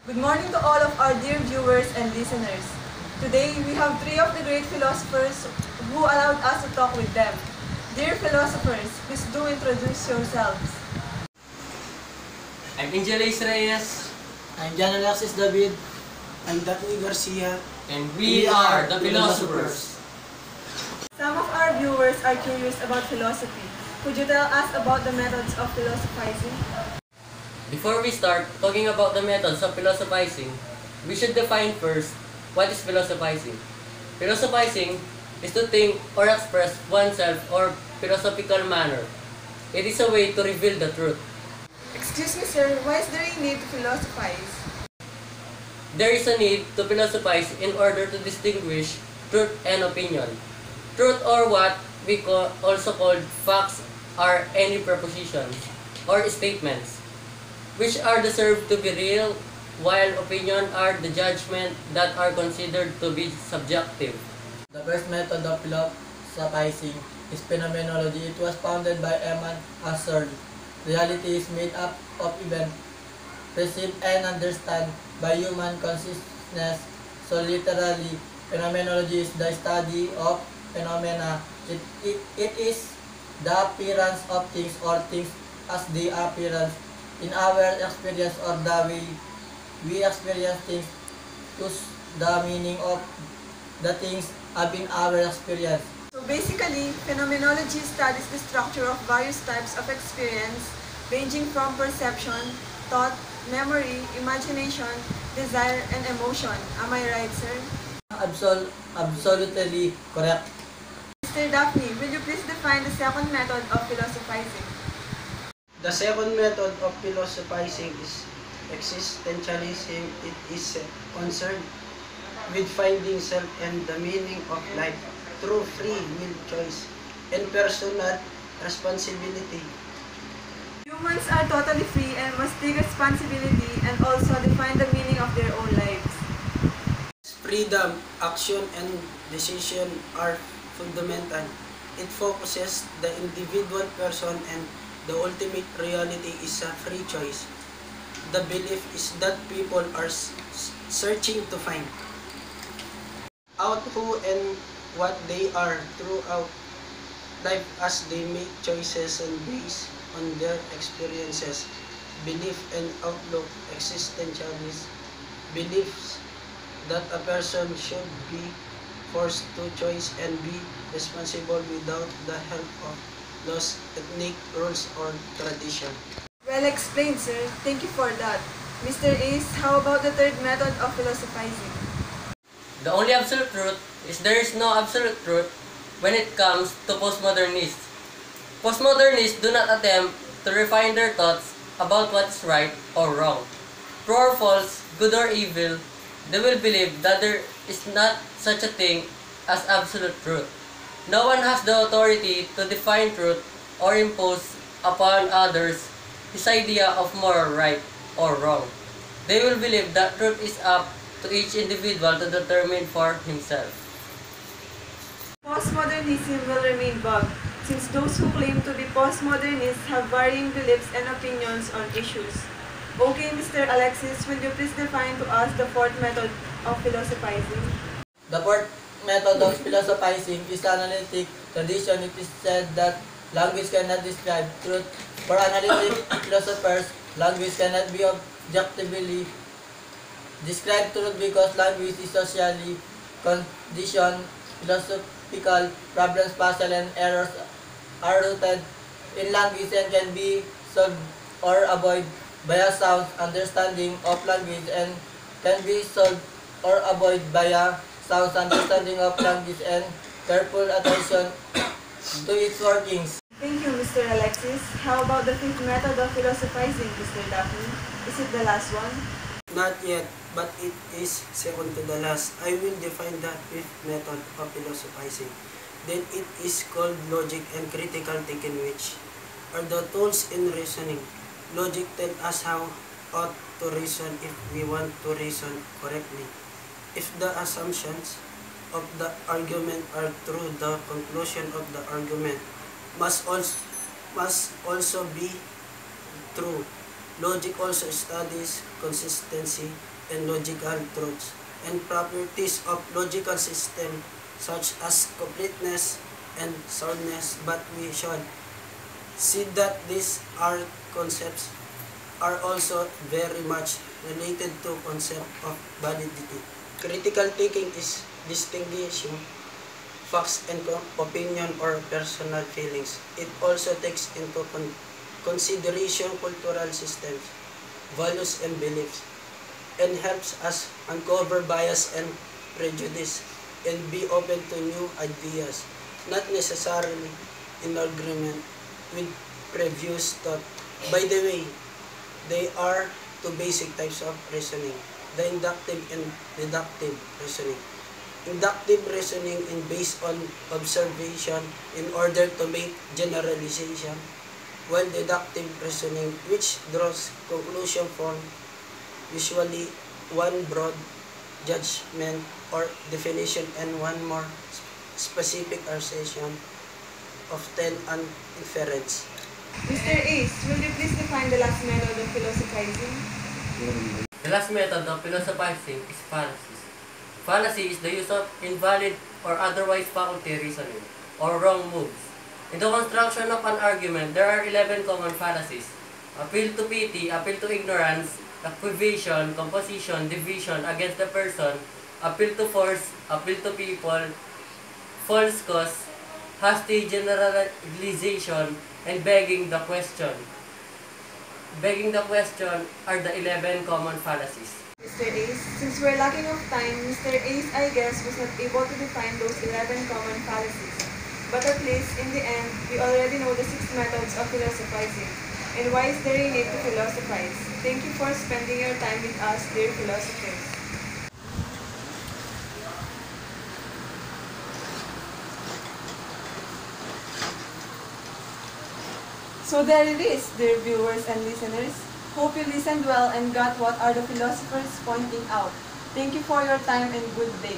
Good morning to all of our dear viewers and listeners. Today, we have three of the great philosophers who allowed us to talk with them. Dear philosophers, please do introduce yourselves. I'm Angeles Reyes. I'm John Alexis David. I'm Daphne Garcia. And we are the Philosophers. Some of our viewers are curious about philosophy. Could you tell us about the methods of philosophizing? Before we start talking about the methods of philosophizing, we should define first what is philosophizing. Philosophizing is to think or express oneself or philosophical manner. It is a way to reveal the truth. Excuse me, sir, why is there a need to philosophize? There is a need to philosophize in order to distinguish truth and opinion. Truth, or what we also call facts, are any propositions or statements which are deserved to be real, while opinion are the judgment that are considered to be subjective. The first method of philosophizing is phenomenology. It was founded by Eman Husserl. Reality is made up of events perceived and understood by human consciousness. So literally, phenomenology is the study of phenomena. It is the appearance of things or things as the appearance in our experience or the way we experience things to the meaning of the things having our experience. So basically, phenomenology studies the structure of various types of experience ranging from perception, thought, memory, imagination, desire, and emotion. Am I right, sir? Absolutely correct. Mr. Daphne, will you please define the second method of philosophizing? The second method of philosophizing is existentialism. It is concerned with finding self and the meaning of life through free will choice and personal responsibility. Humans are totally free and must take responsibility and also define the meaning of their own lives. Freedom, action, and decision are fundamental. It focuses the individual person, and the ultimate reality is a free choice. The belief is that people are searching to find out who and what they are throughout life as they make choices and based on their experiences. Belief and outlook. Existentialist believes that a person should be forced to choose and be responsible without the help of laws, technique, rules, or tradition. Well explained, sir. Thank you for that. Mr. Ace, how about the third method of philosophizing? The only absolute truth is there is no absolute truth when it comes to postmodernists. Postmodernists do not attempt to refine their thoughts about what's right or wrong. True or false, good or evil, they will believe that there is not such a thing as absolute truth. No one has the authority to define truth or impose upon others his idea of moral right or wrong. They will believe that truth is up to each individual to determine for himself. Postmodernism will remain vague, since those who claim to be postmodernists have varying beliefs and opinions on issues. Okay, Mr. Alexis, will you please define to us the fourth method of philosophizing? The fourth method of philosophizing is analytic tradition. It is said that language cannot describe truth. For analytic philosophers, language cannot be objectively describe truth because language is socially conditioned. Philosophical problems, puzzles, and errors are rooted in language and can be solved or avoided by a sound understanding of language, and can be solved or avoided by a sound understanding of language and careful attention to its workings. Thank you, Mr. Alexis. How about the fifth method of philosophizing, Mr. Daphne? Is it the last one? Not yet, but it is second to the last. I will define the fifth method of philosophizing. Then it is called logic and critical thinking, which are the tools in reasoning. Logic tells us how ought to reason if we want to reason correctly. If the assumptions of the argument are true, the conclusion of the argument must also be true. Logic also studies consistency and logical truths, and properties of logical system such as completeness and soundness, but we should see that these are concepts are also very much related to concept of validity. Critical thinking is distinguishing facts and opinion or personal feelings. It also takes into consideration cultural systems, values and beliefs, and helps us uncover bias and prejudice and be open to new ideas, not necessarily in agreement with previous thought. By the way, they are two basic types of reasoning, the inductive and deductive reasoning. Inductive reasoning is based on observation in order to make generalization, while deductive reasoning, which draws conclusion from usually one broad judgment or definition and one more specific assertion, often an inference. Mr. Ace, will you please define the last method of philosophizing? The last method of philosophizing is fallacies. Fallacy is the use of invalid or otherwise faulty reasoning or wrong moves. In the construction of an argument, there are 11 common fallacies: appeal to pity, appeal to ignorance, equivocation, composition, division against the person, appeal to force, appeal to people, false cause, hasty generalization, and begging the question. Begging the question are the 11 common fallacies. Mr. Ace, since we're lacking of time, Mr. Ace, I guess, was not able to define those 11 common fallacies. But at least, in the end, we already know the 6 methods of philosophizing, and why is there a need to philosophize. Thank you for spending your time with us, dear philosophers. So there it is, dear viewers and listeners. Hope you listened well and got what are the philosophers pointing out. Thank you for your time and good day.